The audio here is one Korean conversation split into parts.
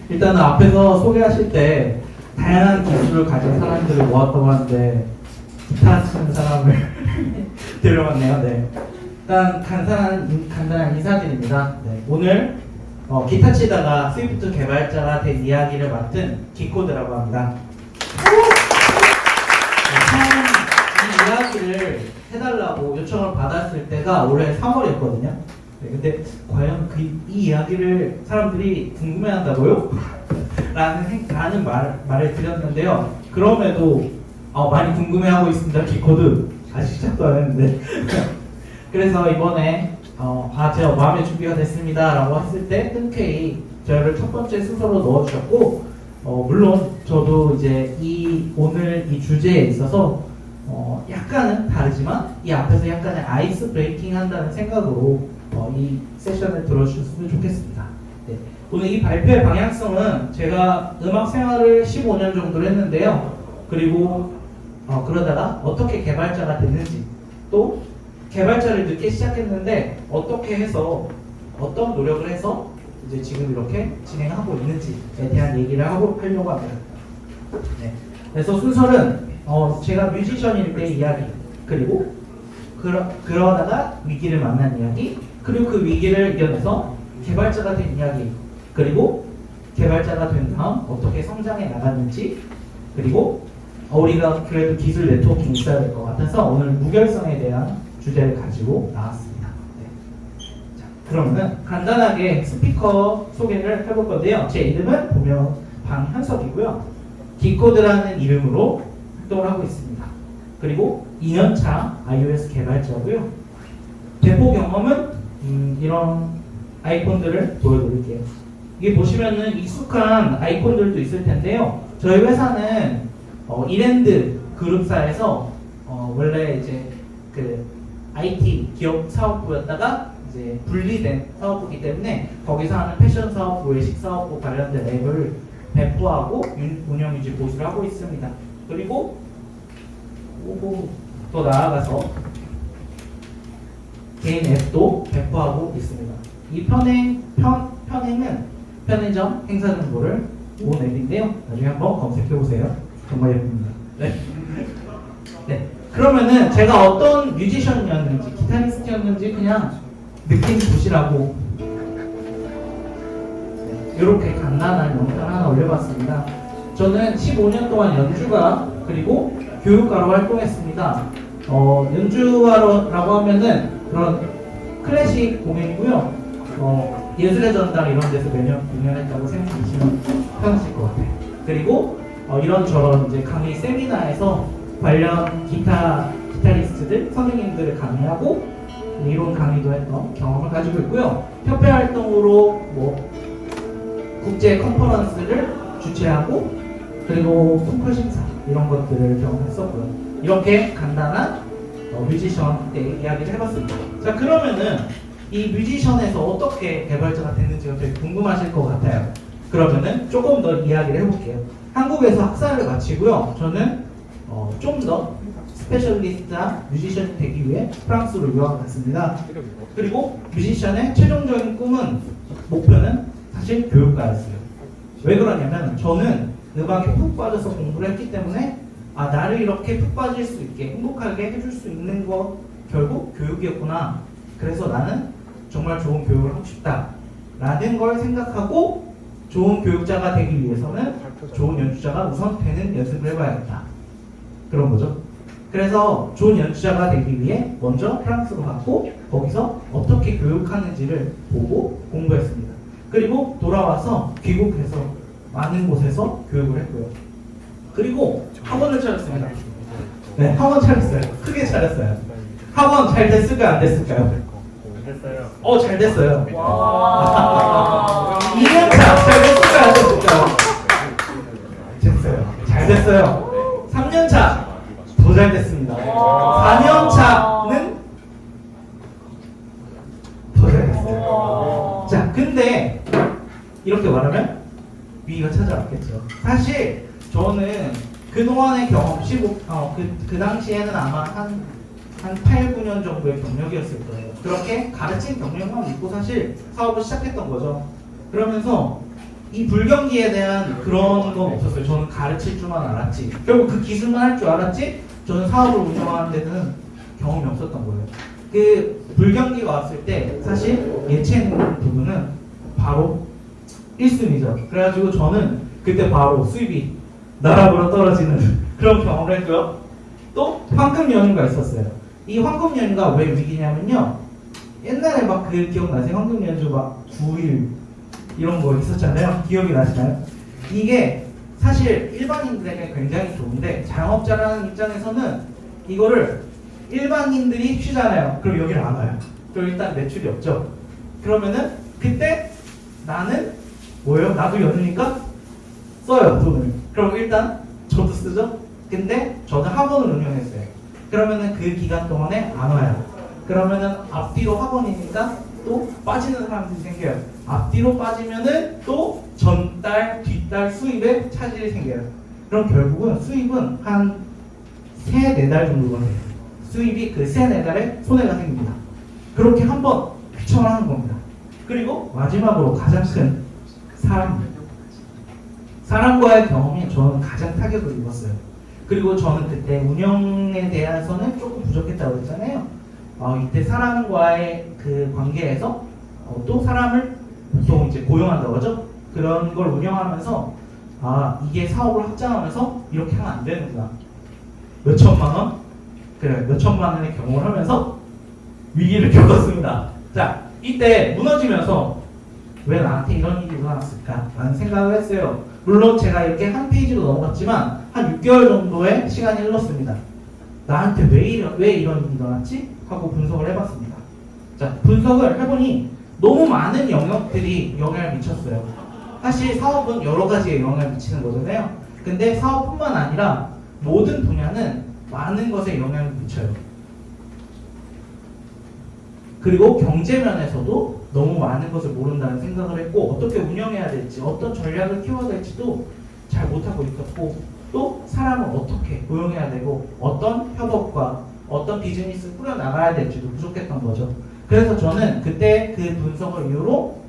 일단은 앞에서 소개하실 때 다양한 기술을 가진 사람들을 모았다고 하는데 기타 치는 사람을 데려왔네요. 네. 일단 간단한 인사드립니다. 네. 오늘 기타 치다가 스위프트 개발자가 된 이야기를 맡은 기코드라고 합니다. 처음 이 이야기를 해달라고 요청을 받았을 때가 올해 3월이었거든요. 네, 근데 과연 이 이야기를 사람들이 궁금해한다고요? 라는 말을 드렸는데요. 그럼에도 많이 궁금해하고 있습니다. 기코드 아직 시작도 안 했는데 그래서 이번에 제가 마음의 준비가 됐습니다 라고 했을 때 흔쾌히 저를 첫 번째 순서로 넣어주셨고 물론 저도 이제 오늘 이 주제에 있어서 약간은 다르지만 이 앞에서 약간의 아이스 브레이킹 한다는 생각으로 이 세션을 들어주셨으면 좋겠습니다. 네. 오늘 이 발표의 방향성은 제가 음악 생활을 15년 정도를 했는데요. 그리고 그러다가 어떻게 개발자가 됐는지, 또 개발자를 늦게 시작했는데 어떻게 해서 어떤 노력을 해서 이제 지금 이렇게 진행하고 있는지에 대한 얘기를 하려고 합니다. 네. 그래서 순서는 제가 뮤지션일 때 이야기, 그리고 그러다가 위기를 만난 이야기, 그리고 그 위기를 이겨내서 개발자가 된 이야기, 그리고 개발자가 된 다음 어떻게 성장해 나갔는지, 그리고 우리가 그래도 기술 네트워킹이 있어야 될 것 같아서 오늘 무결성에 대한 주제를 가지고 나왔습니다. 네. 자, 그러면 간단하게 스피커 소개를 해볼 건데요. 제 이름은 보면 방현석이고요. 기코드라는 이름으로 활동을 하고 있습니다. 그리고 2년차 iOS 개발자고요. 대포 경험은 이런 아이콘들을 보여드릴게요. 이게 보시면은 익숙한 아이콘들도 있을 텐데요. 저희 회사는 이랜드 그룹사에서 원래 이제 그 IT 기업 사업부였다가 이제 분리된 사업부이기 때문에 거기서 하는 패션 사업부, 외식 사업부 관련된 앱을 배포하고 운영 유지 보수를 하고 있습니다. 그리고 또 나아가서 개인 앱도 배포하고 있습니다. 이 편행은 편의점 행사 정보를 모은 앱인데요. 나중에 한번 검색해보세요. 정말 예쁩니다. 네. 네. 그러면은 제가 어떤 뮤지션이었는지, 기타리스트였는지 그냥 느낌 보시라고 이렇게 간단한 영상 하나 올려봤습니다. 저는 15년 동안 연주가 그리고 교육가로 활동했습니다. 연주가라고 하면은 그런 클래식 공연이고요. 예술의 전당 이런 데서 매년 공연했다고 생각하시면 편하실 것 같아요. 그리고 이런저런 이제 강의 세미나에서 관련 기타리스트들, 선생님들을 강의하고 이론 강의도 했던 경험을 가지고 있고요. 협회 활동으로 국제 컨퍼런스를 주최하고 그리고 콩쿨 심사 이런 것들을 경험했었고요. 이렇게 간단한 뮤지션 때 이야기를 해봤습니다. 자, 그러면은 이 뮤지션에서 어떻게 개발자가 됐는지가 되게 궁금하실 것 같아요. 그러면은 조금 더 이야기를 해볼게요. 한국에서 학사를 마치고요. 저는 좀 더 스페셜리스트나 뮤지션이 되기 위해 프랑스로 유학을 갔습니다. 그리고 뮤지션의 최종적인 목표는 사실 교육가였어요. 왜 그러냐면 저는 음악에 푹 빠져서 공부를 했기 때문에 나를 이렇게 푹 빠질 수 있게 행복하게 해줄 수 있는 거 결국 교육이었구나. 그래서 나는 정말 좋은 교육을 하고 싶다 라는 걸 생각하고 좋은 교육자가 되기 위해서는 좋은 연주자가 우선 되는 연습을 해봐야겠다. 그런 거죠. 그래서 좋은 연주자가 되기 위해 먼저 프랑스로 갔고 거기서 어떻게 교육하는지를 보고 공부했습니다. 그리고 돌아와서 귀국해서 많은 곳에서 교육을 했고요. 그리고 학원을 차렸습니다. 네, 학원 차렸어요. 크게 차렸어요. 학원 잘 됐을까요? 안 됐을까요? 됐어요. 잘 됐어요. 와. 2년차 잘 됐을까요? 안 됐을까요? 됐어요. 잘 됐어요. 3년차 더 잘 됐습니다. 4년차는 더 잘 됐어요. 자, 근데 이렇게 말하면 위기가 찾아왔겠죠. 사실 저는 그동안의 경험, 그 당시에는 아마 한 8, 9년 정도의 경력이었을 거예요. 그렇게 가르친 경력만 있고 사실 사업을 시작했던 거죠. 그러면서 이 불경기에 대한 그런 건 없었어요. 저는 가르칠 줄만 알았지. 결국 그 기술만 할 줄 알았지. 저는 사업을 운영하는 데는 경험이 없었던 거예요. 그 불경기가 왔을 때 사실 예체능 부분은 바로 1순위죠. 그래가지고 저는 그때 바로 수입이 나락으로 떨어지는 그런 경험을 했고요. 또 황금 연휴가 있었어요. 이 황금 연휴가 왜 위기냐면요. 옛날에 막 그 기억나세요? 황금 연휴 막 9일 이런 거 있었잖아요. 기억이 나시나요? 이게 사실 일반인들에게 굉장히 좋은데 자영업자라는 입장에서는 이거를 일반인들이 쉬잖아요. 그럼 여기를 안 와요. 그럼 일단 매출이 없죠. 그러면은 그때 나는 뭐예요? 나도 연휴니까 써요, 돈을. 그럼 일단 저도 쓰죠. 근데 저는 학원을 운영했어요. 그러면은 그 기간 동안에 안 와요. 그러면은 앞뒤로 학원이니까 또 빠지는 사람들이 생겨요. 앞뒤로 빠지면은 또 전달, 뒷달 수입에 차질이 생겨요. 그럼 결국은 수입은 한 3, 4달 정도가 돼요. 수입이 그 3, 4달에 손해가 생깁니다. 그렇게 한번 휘청하는 겁니다. 그리고 마지막으로 가장 큰 사람과의 경험이 저는 가장 타격을 입었어요. 그리고 저는 그때 운영에 대해서는 조금 부족했다고 했잖아요. 이때 사람과의 그 관계에서 또 사람을 보통 이제 고용한다고 하죠. 그런 걸 운영하면서 이게 사업을 확장하면서 이렇게 하면 안 되는구나. 몇 천만 원? 그래, 몇 천만 원의 경험을 하면서 위기를 겪었습니다. 자, 이때 무너지면서 왜 나한테 이런 일이 일어났을까? 라는 생각을 했어요. 물론 제가 이렇게 한 페이지로 넘어갔지만 한 6개월 정도의 시간이 흘렀습니다. 나한테 왜 이런 일이 일어났지? 하고 분석을 해봤습니다. 자, 분석을 해보니 너무 많은 영역들이 영향을 미쳤어요. 사실 사업은 여러 가지의 영향을 미치는 거잖아요. 근데 사업뿐만 아니라 모든 분야는 많은 것에 영향을 미쳐요. 그리고 경제면에서도 너무 많은 것을 모른다는 생각을 했고 어떻게 운영해야 될지 어떤 전략을 키워야 될지도 잘 못하고 있었고 또 사람을 어떻게 고용해야 되고 어떤 협업과 어떤 비즈니스를 꾸려나가야 될지도 부족했던 거죠. 그래서 저는 그때 그 분석을 이유로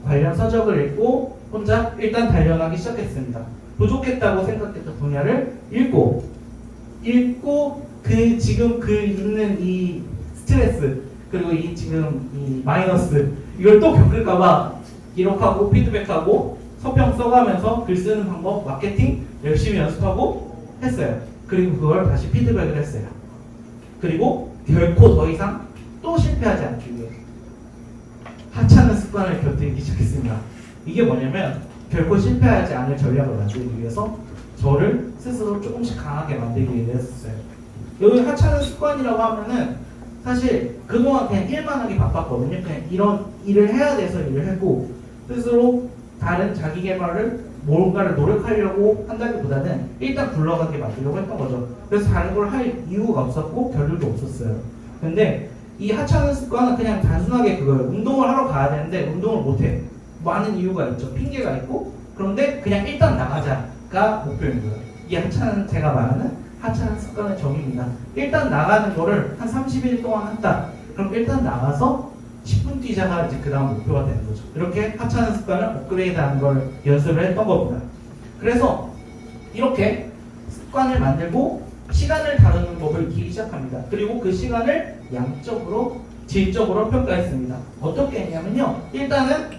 관련 서적을 읽고 혼자 일단 단련하기 시작했습니다. 부족했다고 생각했던 분야를 읽고 지금 있는 이 스트레스 그리고 지금 이 마이너스 이걸 또 겪을까봐 기록하고 피드백하고 서평 써가면서 글 쓰는 방법, 마케팅 열심히 연습하고 했어요. 그리고 그걸 다시 피드백을 했어요. 그리고 결코 더 이상 또 실패하지 않기 위해 하찮은 습관을 곁들이기 시작했습니다. 이게 뭐냐면 결코 실패하지 않을 전략을 만들기 위해서 저를 스스로 조금씩 강하게 만들기 위해서였어요. 여기 하찮은 습관이라고 하면은 사실 그동안 그냥 일만 하기 바빴거든요. 그냥 이런 일을 해야 돼서 일을 했고 스스로 다른 자기 개발을 뭔가를 노력하려고 한다기보다는 일단 굴러가게 만들려고 했던 거죠. 그래서 다른 걸 할 이유가 없었고 결과도 없었어요. 근데 이 하찮은 습관은 그냥 단순하게 그거예요. 운동을 하러 가야 되는데 운동을 못해. 많은 이유가 있죠. 핑계가 있고 그런데 그냥 일단 나가자가 목표인 거예요. 이게 제가 말하는 하찮은 습관의 정의입니다. 일단 나가는 거를 한 30일 동안 했다. 그럼 일단 나가서 10분 뛰자가 이제 그 다음 목표가 되는 거죠. 이렇게 하찮은 습관을 업그레이드하는 걸 연습을 했던 겁니다. 그래서 이렇게 습관을 만들고 시간을 다루는 법을 익히기 시작합니다. 그리고 그 시간을 양적으로, 질적으로 평가했습니다. 어떻게 했냐면요. 일단은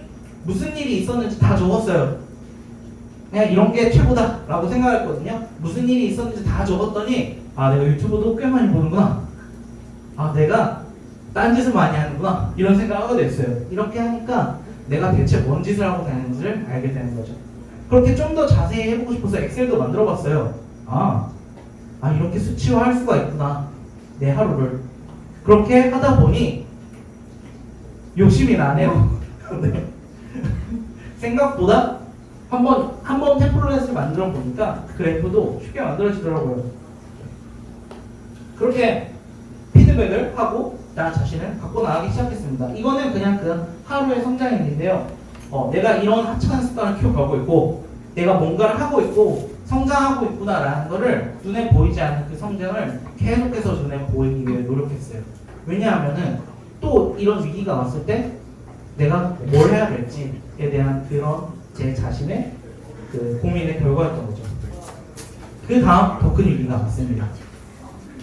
무슨 일이 있었는지 다 적었어요. 그냥 이런 게 최고다 라고 생각했거든요. 무슨 일이 있었는지 다 적었더니 내가 유튜브도 꽤 많이 보는구나. 내가 딴짓을 많이 하는구나. 이런 생각을 하게 됐어요. 이렇게 하니까 내가 대체 뭔 짓을 하고 다니는지를 알게 되는 거죠. 그렇게 좀 더 자세히 해보고 싶어서 엑셀도 만들어 봤어요. 이렇게 수치화할 수가 있구나. 내 하루를. 그렇게 하다 보니 욕심이 나네요. 네. 생각보다 한번 템플릿을 만들어 보니까 그래프도 쉽게 만들어지더라고요. 그렇게 피드백을 하고 나 자신을 갖고 나가기 시작했습니다. 이거는 그냥 그 하루의 성장인데요. 내가 이런 하찮은 습관을 키워가고 있고 내가 뭔가를 하고 있고 성장하고 있구나라는 거를 눈에 보이지 않는 그 성장을 계속해서 눈에 보이기 위해 노력했어요. 왜냐하면은 또 이런 위기가 왔을 때 내가 뭘 해야 될지에 대한 그런 제 자신의 그 고민의 결과였던 거죠. 그 다음 더 큰 위기가 왔습니다.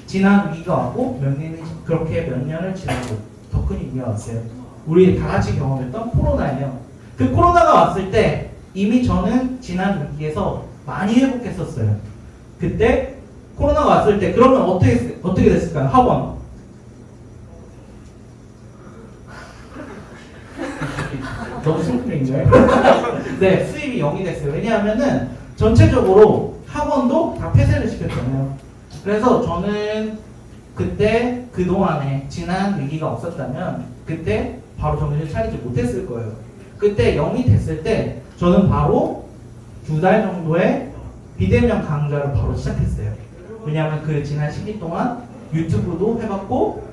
지난 위기가 왔고 그렇게 몇 년을 지나고 더 큰 위기가 왔어요. 우리 다 같이 경험했던 코로나예요. 그 코로나가 왔을 때 이미 저는 지난 위기에서 많이 회복했었어요. 그때 코로나가 왔을 때 그러면 어떻게 됐을까요? 학원. 너무 슬픈인가요? 네, 수입이 0이 됐어요. 왜냐하면은 전체적으로 학원도 다 폐쇄를 시켰잖아요. 그래서 저는 그때 그동안에 지난 위기가 없었다면 그때 바로 정신을 차리지 못했을 거예요. 그때 0이 됐을 때 저는 바로 2달 정도의 비대면 강좌를 바로 시작했어요. 왜냐하면 그 지난 시기 동안 유튜브도 해봤고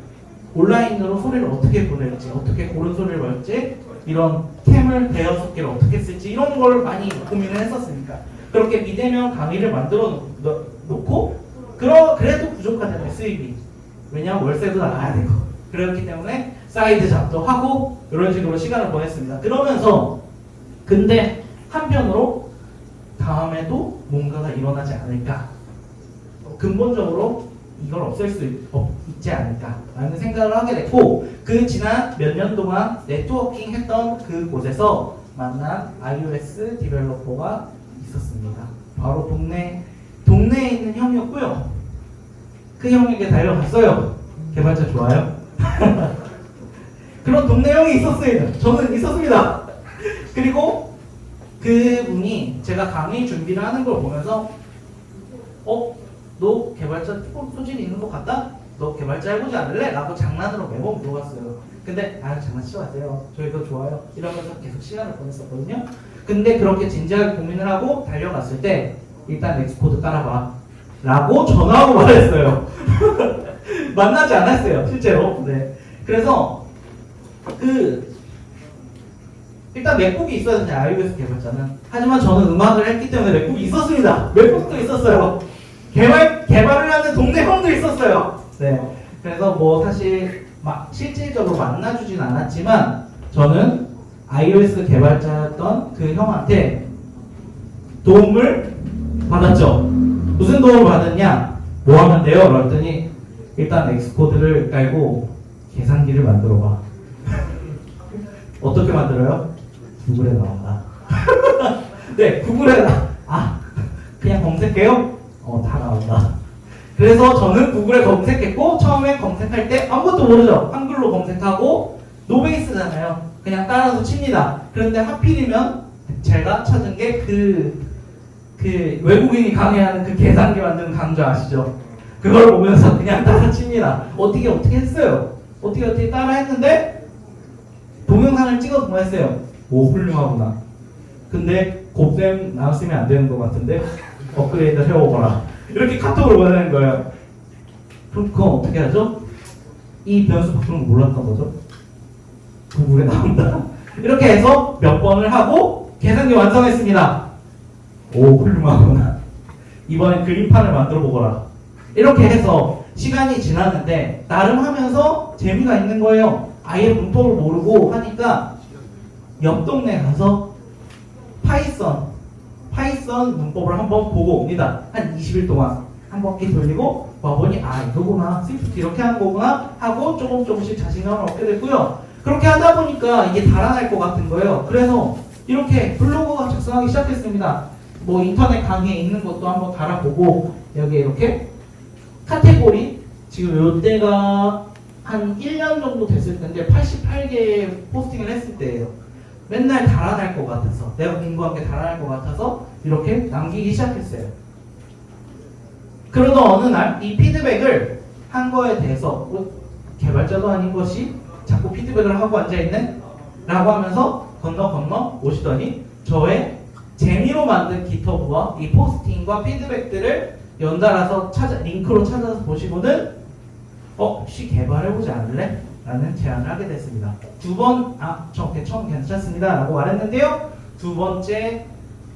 온라인으로 소리를 어떻게 보낼지, 어떻게 고른 소리를 볼지, 이런 캠을 대여섯 개를 어떻게 쓸지 이런 걸 많이 고민을 했었으니까 그렇게 비대면 강의를 만들어 놓고 그래도 부족하잖아요, 수입이. 왜냐하면 월세도 나가야 되고 그렇기 때문에 사이드 잡도 하고 이런 식으로 시간을 보냈습니다. 그러면서 근데 한편으로 다음에도 뭔가가 일어나지 않을까, 근본적으로 이걸 없앨 수 있지 않을까 라는 생각을 하게 됐고, 그 지난 몇 년 동안 네트워킹 했던 그곳에서 만난 iOS 디벨로퍼가 있었습니다. 바로 동네에 있는 형이었고요. 그 형에게 달려갔어요. 개발자 좋아요? 그런 동네 형이 있었어요. 저는 있었습니다. 그리고 그분이 제가 강의 준비를 하는 걸 보면서 너 개발자 소질이 있는 것 같다? 너 개발자 해보지 않을래? 라고 장난으로 매번 물어봤어요. 근데 장난치지 마세요. 저희도 좋아요. 이러면서 계속 시간을 보냈었거든요. 근데 그렇게 진지하게 고민을 하고 달려갔을 때 일단 엑스코드 깔아봐 라고 전화하고 말했어요. 만나지 않았어요, 실제로. 네. 그래서 일단 맥북이 있어야 되냐, iOS 개발자는. 하지만 저는 음악을 했기 때문에 맥북이 있었습니다. 맥북도 있었어요. 개발을 하는 동네 형도 있었어요. 네. 그래서 뭐 사실 실질적으로 만나주진 않았지만 저는 iOS 개발자였던 그 형한테 도움을 받았죠. 무슨 도움을 받았냐? 뭐 하면 돼요? 그랬더니 일단 엑스코드를 깔고 계산기를 만들어봐. 어떻게 만들어요? 구글에 나온다. 네, 구글에 그냥 검색해요? 다 나온다. 그래서 저는 구글에 검색했고, 처음에 검색할 때 아무것도 모르죠. 한글로 검색하고 노베이스잖아요. 그냥 따라서 칩니다. 그런데 하필이면 제가 찾은 게 그 외국인이 강의하는 그 계산기 만드는 강좌 아시죠? 그걸 보면서 그냥 따라 칩니다. 어떻게 했어요. 어떻게 따라 했는데 동영상을 찍어서 보냈어요. 오, 훌륭하구나. 근데 곱셈 나왔으면 안 되는 것 같은데 업그레이드 해오거라. 이렇게 카톡으로 보내는 거예요. 그럼 그건 어떻게 하죠? 이 변수 바꾸는 거 몰랐던 거죠. 구글에 나온다. 이렇게 해서 몇 번을 하고 계산기 완성했습니다. 오, 훌륭하구나. 이번엔 그림판을 만들어 보거라. 이렇게 해서 시간이 지났는데 나름 하면서 재미가 있는 거예요. 아예 문법을 모르고 하니까 옆 동네 가서 파이썬 문법을 한번 보고 옵니다. 한 20일 동안 한 바퀴 돌리고 와보니 이거구나, 스위프트 이렇게 하는 거구나 하고 조금씩 자신감을 얻게 됐고요. 그렇게 하다 보니까 이게 달아날 것 같은 거예요. 그래서 이렇게 블로그가 작성하기 시작했습니다. 뭐 인터넷 강의에 있는 것도 한번 달아보고, 여기 이렇게 카테고리, 지금 이때가 한 1년 정도 됐을 텐데 88개 포스팅을 했을 때예요. 맨날 달아날 것 같아서, 내가 공부한 게 달아날 것 같아서 이렇게 남기기 시작했어요. 그러던 어느 날 이 피드백을 한 거에 대해서 개발자도 아닌 것이 자꾸 피드백을 하고 앉아있네? 라고 하면서 건너 오시더니 저의 재미로 만든 깃허브와 이 포스팅과 피드백들을 연달아서 링크로 찾아서 보시고는 혹시 개발해보지 않을래? 라는 제안을 하게 됐습니다. 처음 괜찮습니다 라고 말했는데요. 두 번째,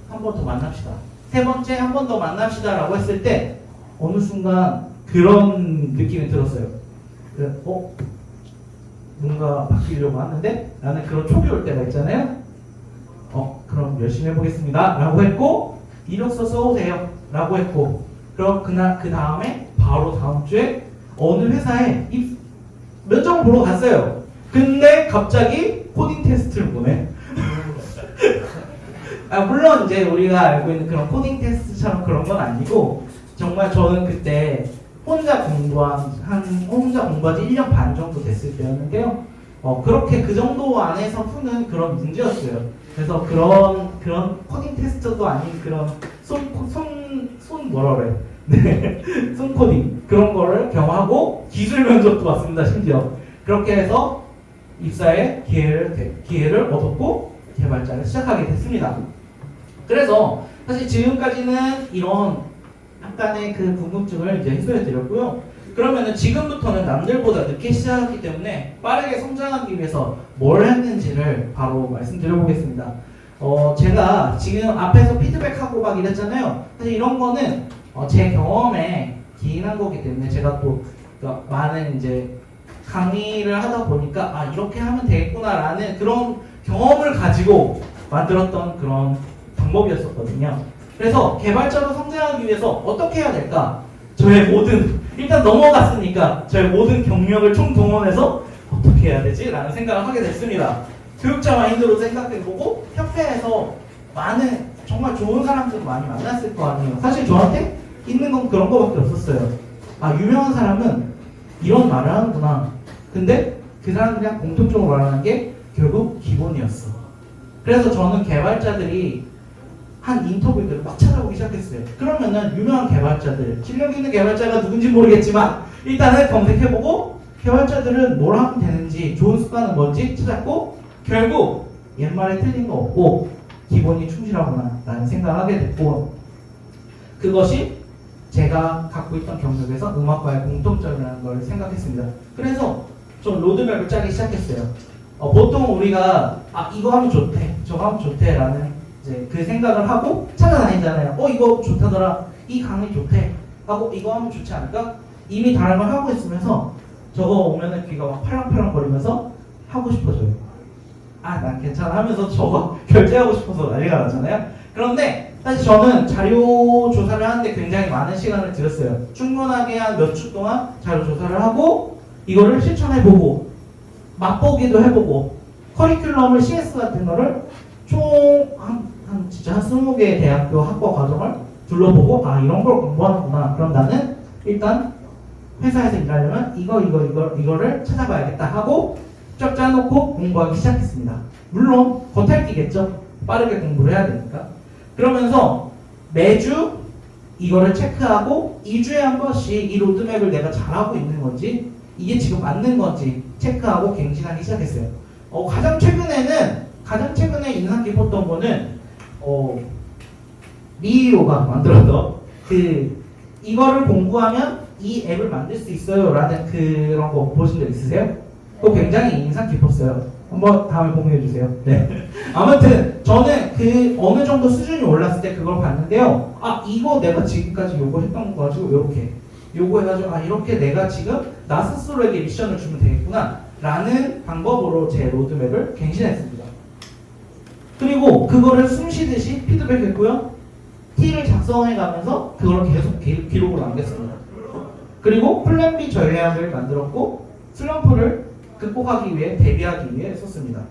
한 번 더 만납시다. 세 번째, 한 번 더 만납시다 라고 했을 때 어느 순간 그런 느낌이 들었어요. 뭔가 바뀌려고 하는데? 라는 그런 촉이 올 때가 있잖아요. 그럼 열심히 해보겠습니다 라고 했고 이력서 써오세요 라고 했고 그럼 그 다음에 바로 다음 주에 어느 회사에 면접을 보러 갔어요. 근데 갑자기 코딩 테스트를 보내. 물론 이제 우리가 알고 있는 그런 코딩 테스트처럼 그런 건 아니고 정말 저는 그때 혼자 공부한 지 1년 반 정도 됐을 때였는데요. 그렇게 그 정도 안에서 푸는 그런 문제였어요. 그래서 그런 코딩 테스트도 아닌 그런 손 뭐라 그래? 네, 손 코딩 그런 거를 경험하고 기술 면접도 왔습니다. 심지어 그렇게 해서 입사의 기회를 얻었고 개발자를 시작하게 됐습니다. 그래서 사실 지금까지는 이런 약간의 그 궁금증을 이제 해소해 드렸고요. 그러면은 지금부터는 남들보다 늦게 시작했기 때문에 빠르게 성장하기 위해서 뭘 했는지를 바로 말씀드려 보겠습니다. 제가 지금 앞에서 피드백하고 막 이랬잖아요. 사실 이런 거는 제 경험에 기인한 거기 때문에 제가 또 많은 이제 강의를 하다 보니까 이렇게 하면 되겠구나라는 그런 경험을 가지고 만들었던 그런 방법이었었거든요. 그래서 개발자로 성장하기 위해서 어떻게 해야 될까? 저의 모든 일단 넘어갔으니까 저의 모든 경력을 총동원해서 어떻게 해야 되지? 라는 생각을 하게 됐습니다. 교육자 마인드로 생각해보고 협회에서 많은 정말 좋은 사람들 많이 만났을 거 아니에요. 사실 저한테 있는 건 그런 거밖에 없었어요. 유명한 사람은 이런 말을 하는구나. 근데 그 사람들이랑 공통적으로 말하는 게 결국 기본이었어. 그래서 저는 개발자들이 한 인터뷰들을 막 찾아보기 시작했어요. 그러면은 유명한 개발자들, 실력 있는 개발자가 누군지 모르겠지만 일단은 검색해보고 개발자들은 뭘 하면 되는지 좋은 습관은 뭔지 찾았고 결국 옛말에 틀린 거 없고 기본이 충실하구나 라는 생각을 하게 됐고 그것이 제가 갖고 있던 경력에서 음악과의 공통점이라는 걸 생각했습니다. 그래서 좀 로드맵을 짜기 시작했어요. 보통 우리가 이거 하면 좋대, 저거 하면 좋대 라는 이제 그 생각을 하고 찾아다니잖아요. 이거 좋다더라, 이 강의 좋대 하고 이거 하면 좋지 않을까? 이미 다른 걸 하고 있으면서 저거 오면은 귀가 막 팔랑팔랑 거리면서 하고 싶어져요. 난 괜찮아 하면서 저거 결제하고 싶어서 난리가 나잖아요. 그런데 사실 저는 자료 조사를 하는데 굉장히 많은 시간을 들였어요. 충분하게 한 몇 주 동안 자료 조사를 하고 이거를 실천해보고 맛보기도 해보고 커리큘럼을 CS 같은 거를 총 진짜 한 20개의 대학교 학과 과정을 둘러보고 이런 걸 공부하는구나. 그럼 나는 일단 회사에서 일하려면 이거를 찾아봐야겠다 하고 쫙 짜놓고 공부하기 시작했습니다. 물론 겉핥기겠죠. 빠르게 공부를 해야 되니까. 그러면서 매주 이거를 체크하고 2주에 한 번씩 이 로드맵을 내가 잘하고 있는 건지 이게 지금 맞는 건지 체크하고 갱신하기 시작했어요. 가장 최근에 인상 깊었던 거는 리히로가 만들었던 이거를 공부하면 이 앱을 만들 수 있어요 라는 그런 거 보신 적 있으세요? 그거 굉장히 인상 깊었어요. 한번 다음에 공유해 주세요. 네. 아무튼 저는 어느 정도 수준이 올랐을 때 그걸 봤는데요. 이거 내가 지금까지 요거 했던 거 가지고 요렇게 요거 해가지고 이렇게 내가 지금 나 스스로에게 미션을 주면 되겠구나 라는 방법으로 제 로드맵을 갱신했습니다. 그리고 그거를 숨쉬듯이 피드백했고요. T를 작성해가면서 그걸 계속 기록을 남겼습니다. 그리고 플랜 B 전략을 만들었고 슬럼프를 극복하기 위해 대비하기 위해 썼습니다.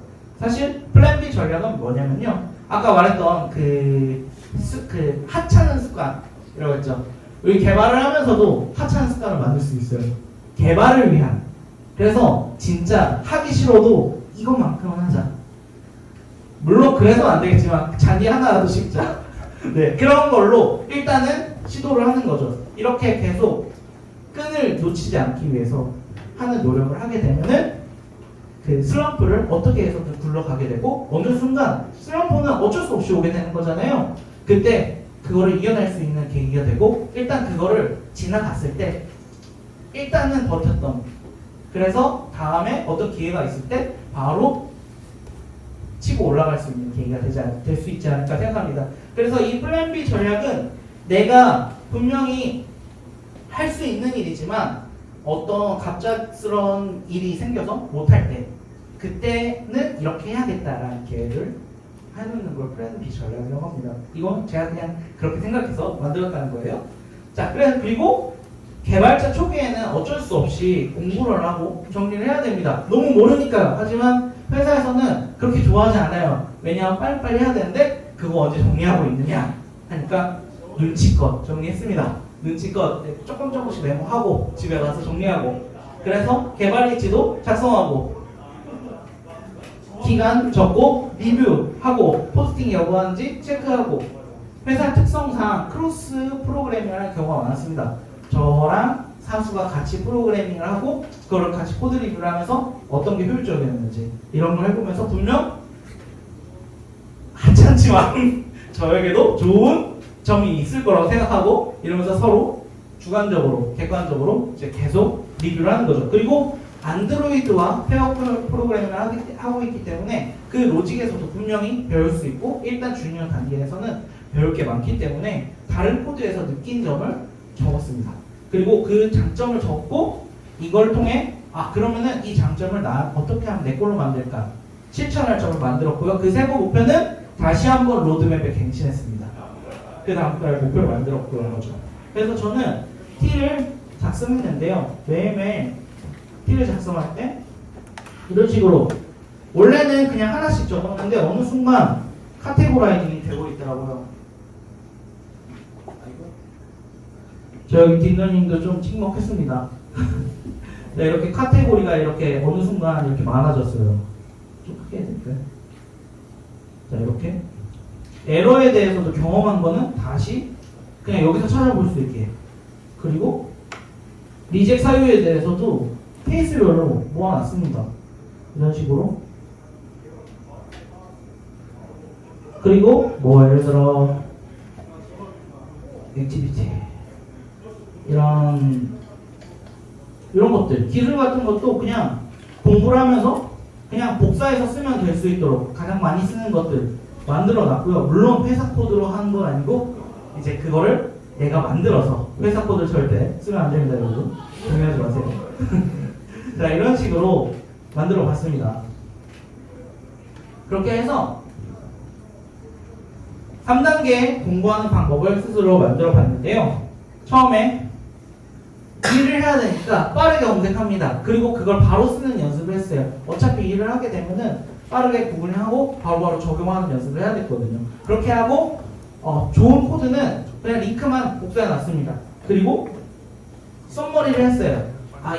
사실 플랜 B 전략은 뭐냐면요. 아까 말했던 그 하찮은 습관이라고 했죠. 우리 개발을 하면서도 하찮은 습관을 만들 수 있어요. 개발을 위한. 그래서 진짜 하기 싫어도 이것만큼은 하자. 물론 그래서는 안 되겠지만 잔디 하나라도 씹자. 네, 그런 걸로 일단은 시도를 하는 거죠. 이렇게 계속 끈을 놓치지 않기 위해서 하는 노력을 하게 되면은 그 슬럼프를 어떻게 해서든 굴러가게 되고 어느 순간 슬럼프는 어쩔 수 없이 오게 되는 거잖아요. 그때 그거를 이겨낼 수 있는 계기가 되고 일단 그거를 지나갔을 때 일단은 버텼던 그래서 다음에 어떤 기회가 있을 때 바로 치고 올라갈 수 있는 계기가 될 수 있지 않을까 생각합니다. 그래서 이 플랜 B 전략은 내가 분명히 할 수 있는 일이지만 어떤 갑작스러운 일이 생겨서 못할 때 그때는 이렇게 해야겠다라는 계획을 해놓는 걸 프레젠티 전략이라고 합니다. 이건 제가 그냥 그렇게 생각해서 만들었다는 거예요. 자, 그래서 그리고 개발자 초기에는 어쩔 수 없이 공부를 하고 정리를 해야 됩니다. 너무 모르니까요. 하지만 회사에서는 그렇게 좋아하지 않아요. 왜냐하면 빨리빨리 해야 되는데 그거 언제 정리하고 있느냐 하니까 눈치껏 정리했습니다. 눈치껏 조금씩 메모하고 집에 가서 정리하고, 그래서 개발리치도 작성하고 기간 적고 리뷰하고 포스팅 여부하는지 체크하고, 회사 특성상 크로스 프로그래밍을 하는 경우가 많았습니다. 저랑 사수가 같이 프로그래밍을 하고 그거를 같이 코드 리뷰를 하면서 어떤 게 효율적이었는지 이런 걸 해보면서 분명 하찮지만 저에게도 좋은 점이 있을 거라고 생각하고, 이러면서 서로 주관적으로 객관적으로 이제 계속 리뷰를 하는 거죠. 그리고 안드로이드와 페어 프로그래밍을 하고 있기 때문에 그 로직에서도 분명히 배울 수 있고, 일단 주니어 단계에서는 배울 게 많기 때문에 다른 코드에서 느낀 점을 적었습니다. 그리고 그 장점을 적고 이걸 통해 그러면은 이 장점을 나 어떻게 하면 내 걸로 만들까 실천할 점을 만들었고요. 그 세부 목표는 다시 한번 로드맵에 갱신했습니다. 그 다음 달 목표를 만들었고요. 거죠. 그래서 저는 T를 작성했는데요. 매일매일 T를 작성할 때 이런 식으로 원래는 그냥 하나씩 적었는데 어느 순간 카테고라이징이 되고 있더라고요. 저 여기 뒷너님도 좀 찍먹했습니다. 네, 이렇게 카테고리가 이렇게 어느 순간 이렇게 많아졌어요. 좀 크게 해드릴까요? 자, 이렇게 에러에 대해서도 경험한 거는 다시 그냥 여기서 찾아볼 수 있게, 그리고 리젝 사유에 대해서도 케이스별로 모아놨습니다. 이런 식으로. 그리고 뭐 예를 들어 액티비티 이런 것들, 기술 같은 것도 그냥 공부를 하면서 그냥 복사해서 쓰면 될 수 있도록 가장 많이 쓰는 것들 만들어 놨고요. 물론 회사 코드로 하는 건 아니고 이제 그거를 내가 만들어서, 회사 코드를 절대 쓰면 안 됩니다, 여러분. 동의하지 마세요. 자, 이런 식으로 만들어 봤습니다. 그렇게 해서 3단계 공부하는 방법을 스스로 만들어 봤는데요. 처음에 일을 해야 되니까 빠르게 검색합니다. 그리고 그걸 바로 쓰는 연습을 했어요. 어차피 일을 하게 되면은 빠르게 구글링하고 바로바로 적용하는 연습을 해야 됐거든요. 그렇게 하고 좋은 코드는 그냥 링크만 복사해 놨습니다. 그리고 썸머리를 했어요.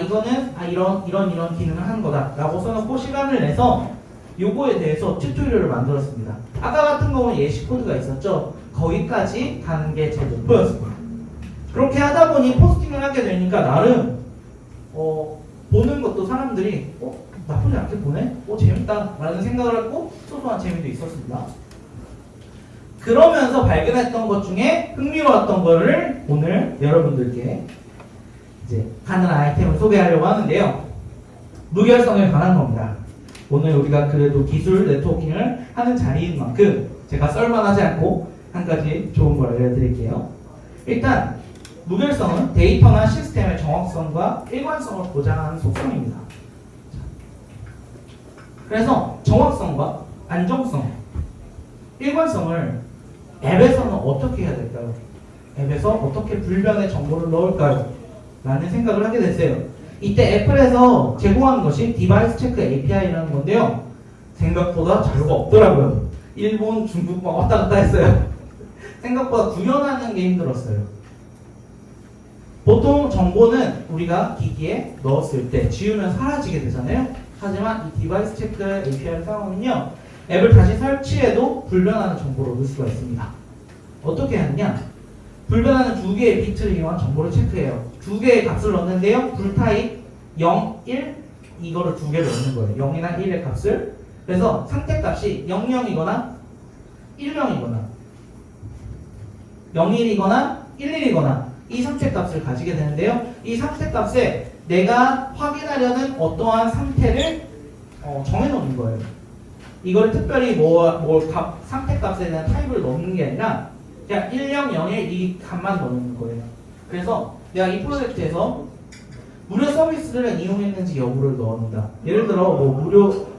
이거는 이런 기능을 하는 거다 라고 써놓고 시간을 내서 요거에 대해서 튜토리얼을 만들었습니다. 아까 같은 경우는 예시 코드가 있었죠. 거기까지 가는 게 제 목표였습니다. 그렇게 하다 보니 포스팅을 하게 되니까 나름 보는 것도 사람들이 나쁘지 않게 보네? 재밌다 라는 생각을 하고 소소한 재미도 있었습니다. 그러면서 발견했던 것 중에 흥미로웠던 거를 오늘 여러분들께 이제 하는 아이템을 소개하려고 하는데요. 무결성에 관한 겁니다. 오늘 우리가 그래도 기술 네트워킹을 하는 자리인 만큼 제가 썰만하지 않고 한 가지 좋은 걸 알려드릴게요. 일단 무결성은 데이터나 시스템의 정확성과 일관성을 보장하는 속성입니다. 그래서 정확성과 안정성, 일관성을 앱에서는 어떻게 해야 될까요? 앱에서 어떻게 불변의 정보를 넣을까요? 라는 생각을 하게 됐어요. 이때 애플에서 제공하는 것이 디바이스 체크 API라는 건데요. 생각보다 자료가 없더라고요. 일본, 중국 막 왔다 갔다 했어요. 생각보다 구현하는 게 힘들었어요. 보통 정보는 우리가 기기에 넣었을 때 지우면 사라지게 되잖아요. 하지만 이 디바이스 체크 API를 사용하면요, 앱을 다시 설치해도 불변하는 정보를 얻을 수가 있습니다. 어떻게 하느냐? 불변하는 두 개의 비트를 이용한 정보를 체크해요. 두 개의 값을 넣는데요. 불타입 0, 1 이거를 두 개를 넣는 거예요. 0이나 1의 값을. 그래서 상태값이 00이거나 10이거나 01이거나 11이거나 이 상태값을 가지게 되는데요. 이 상태값에 내가 확인하려는 어떠한 상태를 정해놓는 거예요. 이걸 특별히 상태값에 대한 타입을 넣는 게 아니라 그냥 10, 01 이 값만 넣는 거예요. 그래서 내가 이 프로젝트에서 무료 서비스를 이용했는지 여부를 넣는다. 예를 들어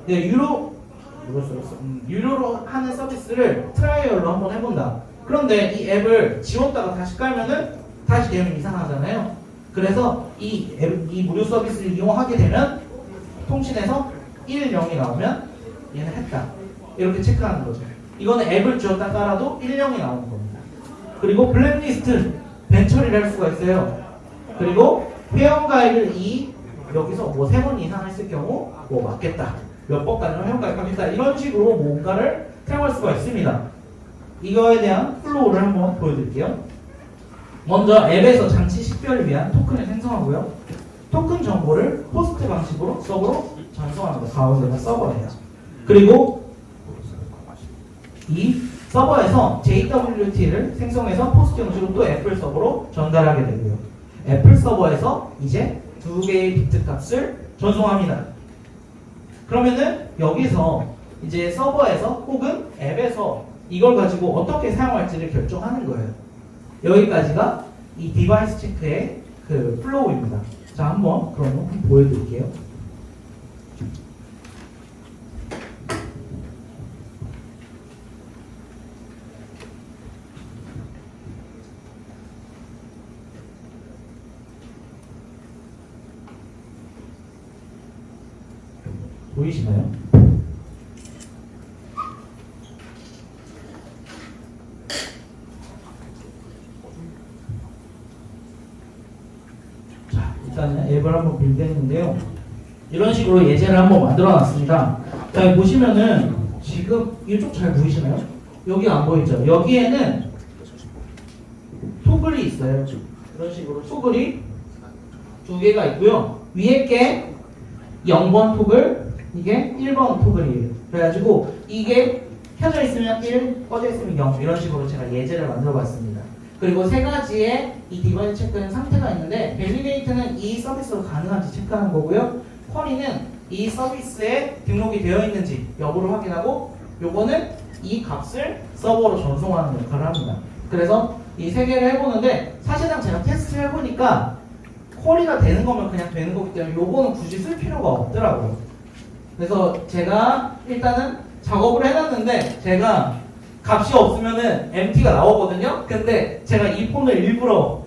유료 유료로 하는 서비스를 트라이얼로 한번 해본다. 그런데 이 앱을 지웠다가 다시 깔면은 다시 되면 이상하잖아요. 그래서 이 무료 서비스를 이용하게 되면 통신에서 1, 0이 나오면 얘는 했다. 이렇게 체크하는 거죠. 이거는 앱을 지웠다 깔아도 1, 0이 나오는 겁니다. 그리고 블랙리스트 벤 처리를 할 수가 있어요. 그리고 회원가입을 여기서 뭐 3번 이상 했을 경우 뭐 맞겠다. 몇 번까지는 회원가입하겠다. 이런 식으로 뭔가를 사용할 수가 있습니다. 이거에 대한 플로우를 한번 보여드릴게요. 먼저 앱에서 장치 식별을 위한 토큰을 생성하고요. 토큰 정보를 호스트 방식으로 서버로 전송합니다. 가운데가 서버예요. 그리고 이 서버에서 JWT를 생성해서 포스트 형식으로 또 애플 서버로 전달하게 되고요. 애플 서버에서 이제 2개의 비트 값을 전송합니다. 그러면은 여기서 이제 서버에서 혹은 앱에서 이걸 가지고 어떻게 사용할지를 결정하는 거예요. 여기까지가 이 디바이스 체크의 그 플로우입니다. 자, 한번 그러면 보여드릴게요. 보이시나요? 자, 일단은 앱을 한번 빌드했는데요. 이런 식으로 예제를 한번 만들어 놨습니다. 자, 여기 보시면은 지금 이쪽 잘 보이시나요? 여기 안 보이죠? 여기에는 토글이 있어요. 이런 식으로 토글이 2개가 있고요. 위에 게 0번 토글, 이게 1번 토글이에요. 그래가지고 이게 켜져 있으면 1, 꺼져 있으면 0 이런 식으로 제가 예제를 만들어 봤습니다. 그리고 3가지의 이 디바이스 체크는 상태가 있는데 밸리데이트는 이 서비스로 가능한지 체크하는 거고요. 쿼리는 이 서비스에 등록이 되어 있는지 여부를 확인하고 요거는 이 값을 서버로 전송하는 역할을 합니다. 그래서 이 3개를 해보는데 사실상 제가 테스트를 해보니까 쿼리가 되는 거면 그냥 되는 거기 때문에 요거는 굳이 쓸 필요가 없더라고요. 그래서 제가 일단은 작업을 해놨는데 제가 값이 없으면은 MT가 나오거든요. 근데 제가 이 폰을 일부러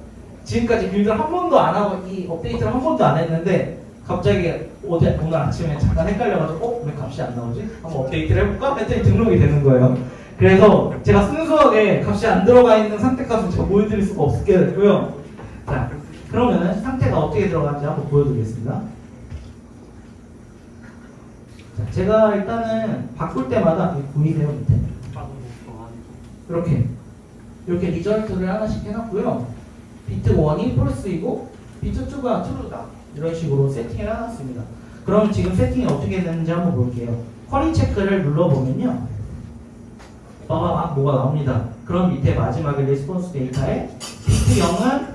지금까지 빌드를 한 번도 안 하고 이 업데이트를 한 번도 안 했는데 갑자기 오늘 아침에 잠깐 헷갈려가지고 왜 값이 안 나오지? 한번 업데이트를 해볼까? 했더니 등록이 되는 거예요. 그래서 제가 순수하게 값이 안 들어가 있는 상태 값은 제가 보여드릴 수가 없게 됐고요. 자, 그러면은 상태가 어떻게 들어가는지 한번 보여드리겠습니다. 자, 제가 일단은 바꿀 때마다 보이세요 밑에? 이렇게 리절트를 하나씩 해놨고요. 비트 1이 폴스이고 비트 2가 true다. 이런 식으로 세팅을 해놨습니다. 그럼 지금 세팅이 어떻게 되는지 한번 볼게요. 쿼리 체크를 눌러보면요. 빠바박 뭐가 나옵니다. 그럼 밑에 마지막에 레스폰스 데이터에 비트 0은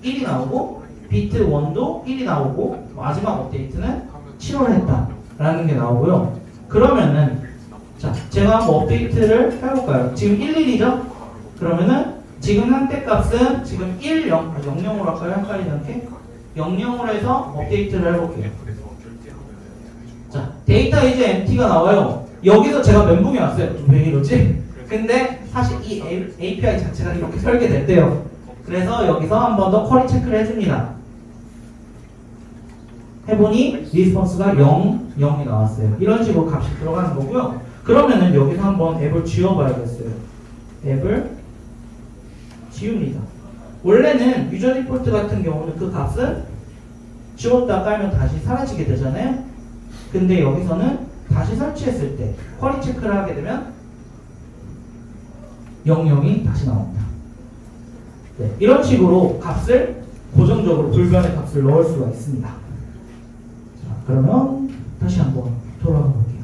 1이 나오고 비트 1도 1이 나오고 마지막 업데이트는 7월 했다 라는 게 나오고요. 그러면은 자, 제가 한번 업데이트를 해볼까요? 지금 11이죠? 그러면은 지금 상태 값은 지금 10, 00으로 할까요? 헷갈리지 않게? 00으로 해서 업데이트를 해볼게요. 자, 데이터 이제 MT가 나와요. 여기서 제가 멘붕이 왔어요. 왜 이러지? 근데 사실 이 API 자체가 이렇게 설계됐대요. 그래서 여기서 한 번 더 쿼리 체크를 해줍니다. 해보니 리스폰스가 0, 0이 나왔어요. 이런 식으로 값이 들어가는 거고요. 그러면은 여기서 한번 앱을 지워봐야겠어요. 앱을 지웁니다. 원래는 유저 디폴트 같은 경우는 그 값은 지웠다 깔면 다시 사라지게 되잖아요. 근데 여기서는 다시 설치했을 때 쿼리 체크를 하게 되면 00이 다시 나옵니다. 네, 이런 식으로 값을 고정적으로 불변의 값을 넣을 수가 있습니다. 자, 그러면 다시 한번 돌아가 볼게요.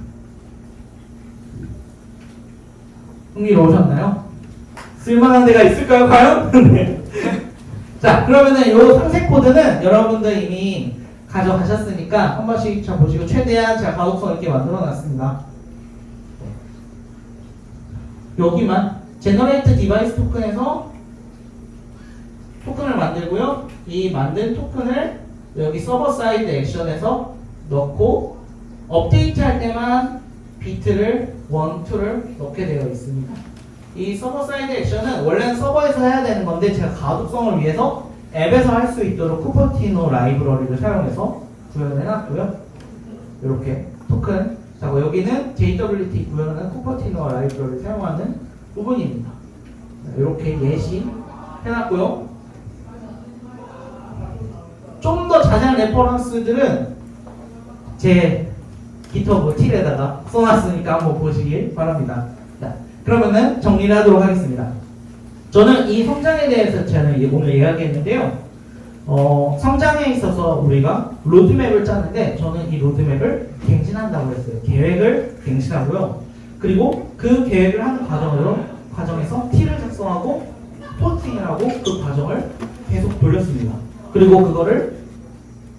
흥미로우셨나요? 쓸만한 데가 있을까요, 과연? 네. 자, 그러면은 이 상세 코드는 여러분들 이미 가져가셨으니까 한 번씩 잘 보시고 최대한 제가 가독성 있게 만들어 놨습니다. 여기만 제너레이트 디바이스 토큰에서 토큰을 만들고요. 이 만든 토큰을 여기 서버 사이드 액션에서 넣고 업데이트 할 때만 비트를 1, 2를 넣게 되어 있습니다. 이 서버 사이드 액션은 원래는 서버에서 해야 되는 건데 제가 가독성을 위해서 앱에서 할 수 있도록 쿠퍼티노 라이브러리를 사용해서 구현을 해놨고요. 이렇게 토큰. 자, 여기는 JWT 구현하는 쿠퍼티노 라이브러리를 사용하는 부분입니다. 이렇게 예시 해놨고요. 좀 더 자세한 레퍼런스들은 제 기터브 틸에다가 써놨으니까 한번 보시길 바랍니다. 자, 그러면은 정리를 하도록 하겠습니다. 저는 이 성장에 대해서 저는 오늘 이야기했는데요. 성장에 있어서 우리가 로드맵을 짜는데 저는 이 로드맵을 갱신한다고 했어요. 계획을 갱신하고요. 그리고 그 계획을 하는 과정에서 T를 작성하고 포팅을 하고 그 과정을 계속 돌렸습니다. 그리고 그거를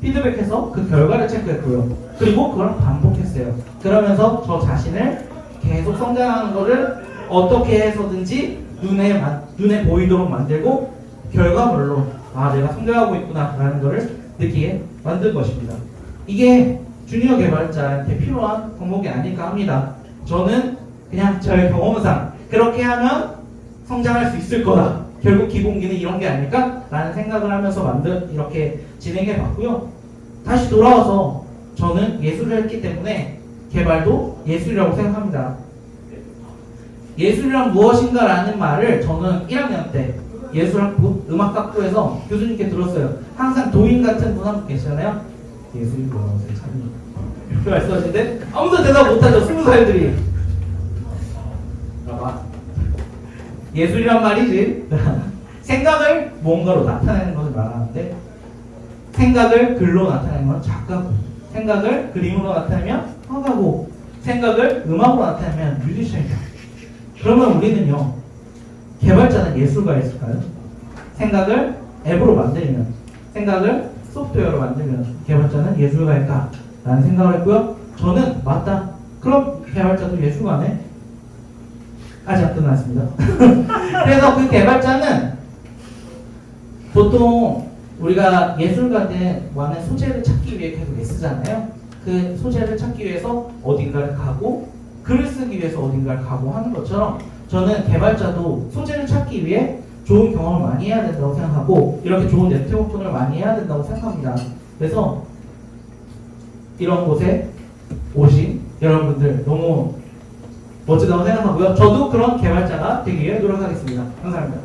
피드백해서 그 결과를 체크했고요. 그리고 그걸 반복했어요. 그러면서 저 자신을 계속 성장하는 거를 어떻게 해서든지 눈에 보이도록 만들고 결과물로 내가 성장하고 있구나 라는 거를 느끼게 만든 것입니다. 이게 주니어 개발자한테 필요한 덕목이 아닐까 합니다. 저는 그냥 저의 경험상 그렇게 하면 성장할 수 있을 거다. 결국 기본기는 이런 게 아닐까? 라는 생각을 하면서 이렇게 진행해 봤고요. 다시 돌아와서 저는 예술을 했기 때문에 개발도 예술이라고 생각합니다. 예술이란 무엇인가 라는 말을 저는 1학년 때 예술학부, 음악학부에서 교수님께 들었어요. 항상 도인 같은 분 한 분 계시잖아요. 예술이 무엇을 찾니? 이렇게 말씀하시는데 아무도 대답 못하죠. 20살들이. 예술이란 말이지. 생각을 뭔가로 나타내는 것을 말하는데 생각을 글로 나타내는 건 작가고 생각을 그림으로 나타내면 화가고 생각을 음악으로 나타내면 뮤지션이다. 그러면 우리는요, 개발자는 예술가였을까요? 생각을 앱으로 만들면, 생각을 소프트웨어로 만들면 개발자는 예술가일까? 라는 생각을 했고요. 저는 맞다. 그럼 개발자도 예술가네? 아직 안 끝났습니다. 그래서 그 개발자는 보통 우리가 예술가는 많은 소재를 찾기 위해 계속 애쓰잖아요. 그 소재를 찾기 위해서 어딘가를 가고 글을 쓰기 위해서 어딘가를 가고 하는 것처럼 저는 개발자도 소재를 찾기 위해 좋은 경험을 많이 해야 된다고 생각하고 이렇게 좋은 네트워크를 많이 해야 된다고 생각합니다. 그래서 이런 곳에 오신 여러분들 너무 멋지다고 생각하고요. 저도 그런 개발자가 되기 위해 노력하겠습니다. 감사합니다.